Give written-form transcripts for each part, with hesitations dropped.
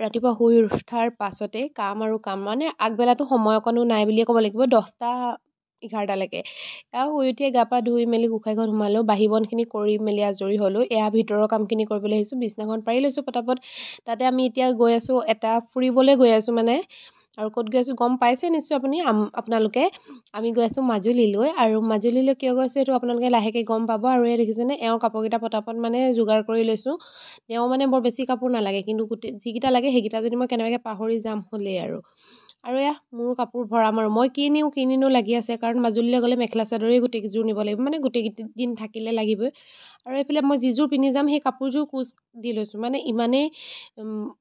ৰাতিপুৱা শুই উঠাৰ পাছতে কাম আৰু কাম মানে আগবেলাটো সময় অকণো নাই বুলিয়ে ক'ব লাগিব 10টা 11টালৈকে এয়া শুই উঠিয়ে গা পা ধুই মেলি গোঁসাই ঘৰত সোমালোঁ বাঢ়ি বনখিনি কৰি মেলি আজৰি হ'লোঁ এয়া ভিতৰৰ কামখিনি কৰিবলৈ আহিছোঁ বিছনাখন পাৰি লৈছোঁ পটাপট তাতে আমি এতিয়া গৈ আছোঁ এটা ফুৰিবলৈ গৈ আছোঁ মানে আৰু ক'ত গৈ আছোঁ গম পাইছে নিশ্চয় আপোনালোকে আমি গৈ আছোঁ মাজুলীলৈ আৰু মাজুলীলৈ কিয় গৈছোঁ এইটো আপোনালোকে লাহেকৈ গম পাব আৰু এই দেখিছেনে এওঁৰ কাপোৰকেইটা পটাপট মানে যোগাৰ কৰি লৈছোঁ তেওঁ মানে বৰ বেছি কাপোৰ নালাগে কিন্তু গোটেই যিকেইটা লাগে সেইকেইটা যদি মই কেনেবাকৈ পাহৰি যাম হ'লেই আৰু এয়া মোৰ কাপোৰ ভৰাম আৰু মই কি নিনো লাগি আছে কাৰণ মাজুলীলৈ গ'লে মেখেলা চাদৰেই গোটেইকেইযোৰ নিব লাগিব মানে গোটেই দিন থাকিলে লাগিবই আৰু এইফালে মই যিযোৰ পিন্ধি যাম সেই কাপোৰযোৰ কোচ দি লৈছোঁ মানে ইমানেই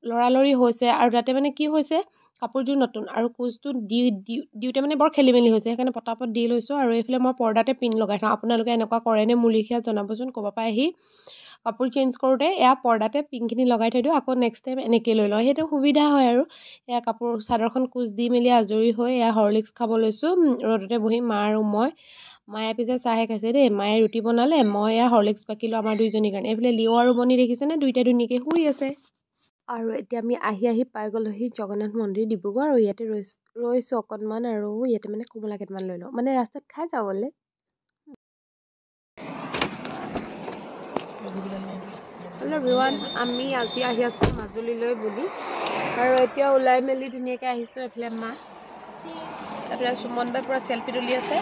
লৰালৰি হৈছে আৰু তাতে মানে কি হৈছে কাপোৰযোৰ নতুন আৰু কোচটো দিওঁতে মানে বৰ খেলি মেলি হৈছে সেইকাৰণে পটাপট দি লৈছোঁ আৰু এইফালে মই পৰ্দাতে পিন লগাই থওঁ আপোনালোকে এনেকুৱা কৰেনে মোৰ লিখিয়া জনাবচোন ক'ব পৰা আহি কাপোৰ চেঞ্জ কৰোঁতে এয়া পৰ্দাতে পিনখিনি লগাই থৈ দিওঁ আকৌ নেক্সট টাইম এনেকৈ লৈ লওঁ সেইটো সুবিধা হয় আৰু এয়া কাপোৰ চাদৰখন কোচ দি মেলি আজৰি হৈ এয়া হৰলিক্স খাব লৈছোঁ ৰ'দতে বহি মা আৰু মই মায়ে পিছে চাহে খাইছে দেই মায়ে ৰুটি বনালে মই এয়া হৰলিক্স বাকিলোঁ আমাৰ দুইজনীৰ কাৰণে এইফালে লিঅ' আৰু বনি দেখিছেনে দুইটা ধুনীয়াকৈ শুই আছে আৰু এতিয়া আমি আহি পাই গ'লোহি জগন্নাথ মন্দিৰ ডিব্ৰুগড় আৰু ইয়াতে ৰৈছোঁ অকণমান আৰু ইয়াতে মানে কমলা কেইটামান লৈ লওঁ মানে ৰাস্তাত খাই যাবলৈ হেল্ল' এভৰিৱান আমি আজি আহি আছোঁ মাজুলীলৈ বুলি আৰু এতিয়া ওলাই মেলি ধুনীয়াকৈ আহিছোঁ এইফালে মা তাৰপিছত সুমন বাই পূৰা চেল্ফি তুলি আছে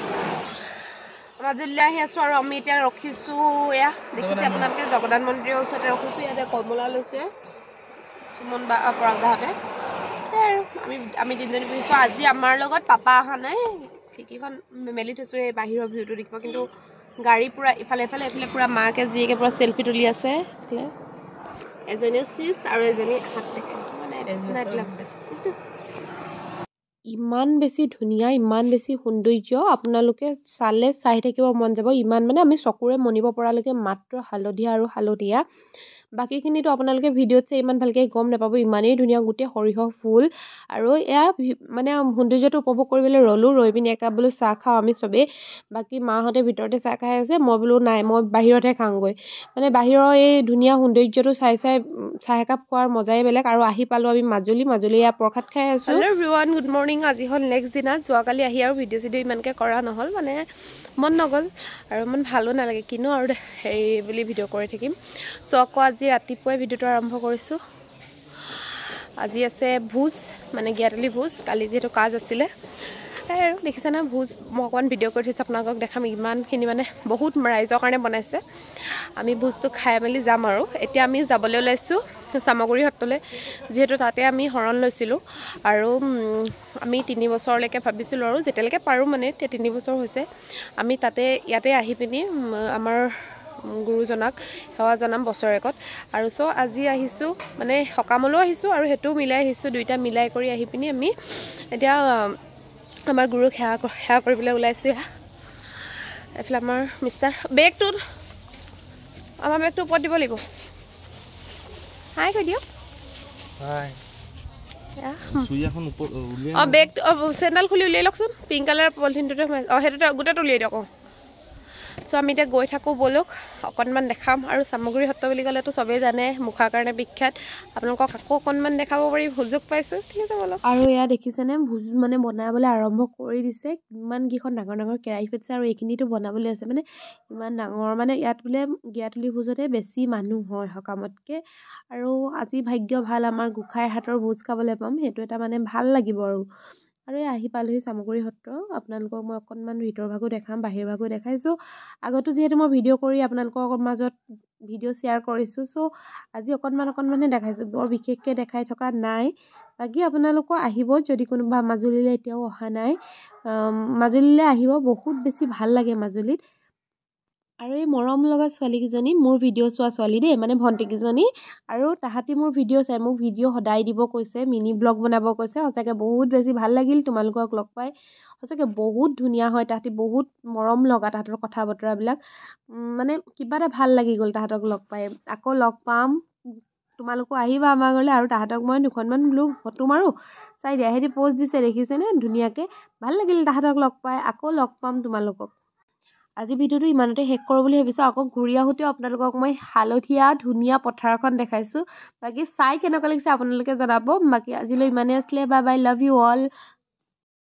মাজুলীলৈ আহি আছোঁ আৰু আমি এতিয়া ৰখিছোঁ এয়া দেখিছে আপোনালোকে জগন্নাথ মন্দিৰৰ ওচৰতে ৰখিছোঁ ইয়াতে কমলা লৈছে সুমন বা পৰাগদাহঁতে আৰু আমি তিনিজনী বহিছোঁ আজি আমাৰ লগত পাপা অহা নাই খিৰিকীখন মেলি থৈছোঁ এই বাহিৰৰ ভিউটো দেখিব কিন্তু গাড়ী পূৰা ইফালে এইফালে পূৰা মাকে জীয়েকে পূৰা চেল্ফি তুলি আছে এইফালে এজনীয়ে চিষ্ট আৰু এজনী হাত দেখাই মানে ইমান বেছি ধুনীয়া ইমান বেছি সৌন্দৰ্য আপোনালোকে চাই থাকিব মন যাব ইমান মানে আমি চকুৰে মনিব পৰালৈকে মাত্ৰ হালধীয়া আৰু হালধীয়া বাকীখিনিতো আপোনালোকে ভিডিঅ'ত চাই ইমান ভালকৈ গম নাপাব ইমানেই ধুনীয়া গোটেই সৰিয়হ ফুল আৰু এয়া মানে সৌন্দৰ্যটো উপভোগ কৰিবলৈ ৰ'লোঁ ৰৈ পিনি একাপ বোলো চাহ খাওঁ আমি চবেই বাকী মাহঁতে ভিতৰতে চাহ খাই আছে মই বোলো নাই মই বাহিৰতহে খাওঁগৈ মানে বাহিৰৰ এই ধুনীয়া সৌন্দৰ্যটো চাই চাহ একাপ খোৱাৰ মজাই বেলেগ আৰু আহি পালোঁ আমি মাজুলী এয়া প্ৰসাদ খাই আছোঁ হেল্ল' এভৰিৱান গুড মৰ্ণিং আজি হ'ল নেক্সট দিনা যোৱাকালি আহি আৰু ভিডিঅ' ইমানকৈ কৰা নহ'ল মানে মন নগ'ল আৰু ইমান ভালো নালাগে কিনো আৰু হেৰি বুলি ভিডিঅ' কৰি থাকিম চ' আকৌ আজি ৰাতিপুৱাই ভিডিঅ'টো আৰম্ভ কৰিছোঁ আজি আছে ভোজ মানে গিয়াতলি ভোজ কালি যিহেতু কাজ আছিলে আৰু দেখিছে না ভোজ মই অকণমান ভিডিঅ' কৰি থৈছোঁ আপোনালোকক দেখাম ইমানখিনি মানে বহুত ৰাইজৰ কাৰণে বনাইছে আমি ভোজটো খাই মেলি যাম আৰু এতিয়া আমি যাবলৈ ওলাইছোঁ চামগুৰি সত্ৰলৈ যিহেতু তাতে আমি শৰণ লৈছিলোঁ আৰু আমি 3 বছৰলৈকে ভাবিছিলোঁ আৰু যেতিয়ালৈকে পাৰোঁ মানে 3 বছৰ হৈছে আমি ইয়াতে আহি পিনি আমাৰ গুৰুজনাক সেৱা জনাম বছৰেকত আৰু চ' আজি আহিছোঁ মানে সকামলৈও আহিছোঁ আৰু সেইটোও মিলাই আহিছোঁ দুইটা মিলাই কৰি আহি পিনি আমি এতিয়া আমাৰ গুৰুক সেৱা কৰিবলৈ ওলাইছোঁ এইফালে আমাৰ মিষ্টাৰ আমাৰ বেগটো ওপৰত দিব লাগিব হাই কৈ দিয়ক বেগটো চেণ্ডেল খুলি উলিয়াই লওকচোন পিংক কালাৰ পলিথিনটোতে সোমাই সেইটোতে গোটেইটো উলিয়াই দিয়ক চ' আমি এতিয়া গৈ থাকোঁ ব'লক অকণমান দেখাম আৰু চামগুৰি সত্ৰ বুলি ক'লেতো চবেই জানে মুখাৰ কাৰণে বিখ্যাত আপোনালোকক আকৌ অকণমান দেখাব পাৰি সুযোগ পাইছোঁ ঠিক আছে ব'লক আৰু এয়া দেখিছেনে ভোজ মানে বনাবলৈ আৰম্ভ কৰি দিছে কিমানকেইখন ডাঙৰ কেৰাহী পাতিছে আৰু এইখিনিতো বনাবলৈ আছে মানে ইমান ডাঙৰ মানে ইয়াত বোলে গিয়াতুলি ভোজতে বেছি মানুহ হয় সকামতকৈ আৰু আজি ভাগ্য ভাল আমাৰ গোঁসাইৰ হাতৰ ভোজ খাবলৈ পাম সেইটো এটা মানে ভাল লাগিব আৰু আহি পালোহি চামগুৰি সত্ৰ আপোনালোকক মই অকণমান ভিতৰ ভাগো দেখাম বাহিৰ ভাগো দেখাইছোঁ আগতো যিহেতু মই ভিডিঅ' কৰি আপোনালোকৰ মাজত ভিডিঅ' শ্বেয়াৰ কৰিছোঁ চ' আজি অকণমানহে দেখাইছোঁ বৰ বিশেষকৈ দেখাই থকা নাই বাকী আপোনালোকো আহিব যদি কোনোবা মাজুলীলৈ এতিয়াও অহা নাই মাজুলীলৈ আহিব বহুত বেছি ভাল লাগে মাজুলীত আৰু এই মৰম লগা ছোৱালীকেইজনী মোৰ ভিডিঅ' চোৱা ছোৱালী দেই মানে ভণ্টিকেইজনী আৰু তাহাঁতি মোৰ ভিডিঅ' চাই মোক ভিডিঅ' সদায় দিব কৈছে মিনি ব্লগ বনাব কৈছে সঁচাকৈ বহুত বেছি ভাল লাগিল তোমালোকক লগ পাই সঁচাকৈ বহুত ধুনীয়া হয় তাহাঁতি বহুত মৰম লগা তাহাঁতৰ কথা বতৰাবিলাক মানে কিবা এটা ভাল লাগি গ'ল তাহাঁতক লগ পাই আকৌ লগ পাম তোমালোকো আহিবা আমাৰ ঘৰলৈ আৰু তাহাঁতক মই 2খনমান বোলো ফটো মাৰোঁ চাই দিয়া সিহঁতি প'ষ্ট দিছে দেখিছেনে ধুনীয়াকৈ ভাল লাগিল তাহাঁতক লগ পাই আকৌ লগ পাম তোমালোকক আজি ভিডিঅ'টো ইমানতে শেষ কৰোঁ বুলি ভাবিছোঁ। আকৌ ঘূৰি আহোঁতেও আপোনালোকক মই হালধীয়া ধুনীয়া পথাৰ এখন দেখাইছোঁ। বাকী চাই কেনেকুৱা লাগিছে আপোনালোকে জনাব। বাকী আজিলৈ ইমানেই আছিলে। Bye bye, love you all.